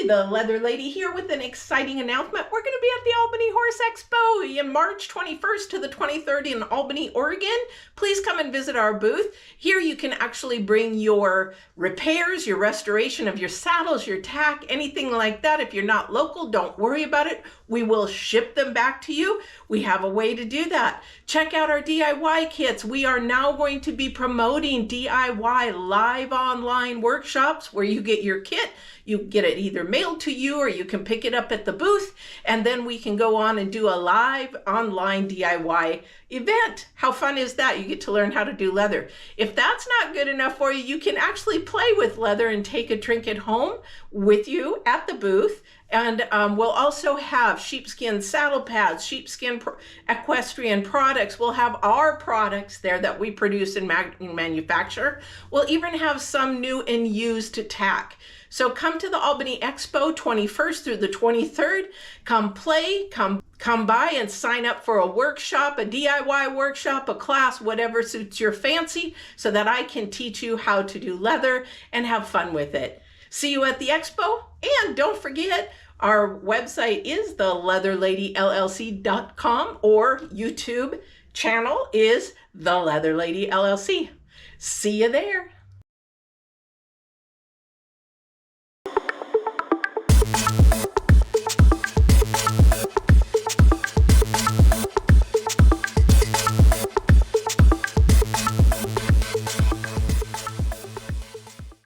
Hey, the Leather Lady here with an exciting announcement. We're going to be at the Albany Horse Expo in March 21st to the 23rd in Albany, Oregon. Please come and visit our booth. Here you can actually bring your repairs, your restoration of your saddles, your tack, anything like that. If you're not local, don't worry about it. We will ship them back to you. We have a way to do that. Check out our DIY kits. We are now going to be promoting DIY live online workshops where you get your kit. You get it either mailed to you or you can pick it up at the booth, and then we can go on and do a live online DIY event. How fun is that? You get to learn how to do leather. If that's not good enough for you, you can actually play with leather and take a trinket home with you at the booth. And we'll also have sheepskin saddle pads, sheepskin equestrian products. We'll have our products there that we produce and manufacture. We'll even have some new and used tack. So come to the Albany Expo 21st through the 23rd. Come play, come by and sign up for a workshop, a DIY workshop, a class, whatever suits your fancy, so that I can teach you how to do leather and have fun with it. See you at the Expo, and don't forget, our website is theleatherladyllc.com, or YouTube channel is The Leather Lady LLC. See you there.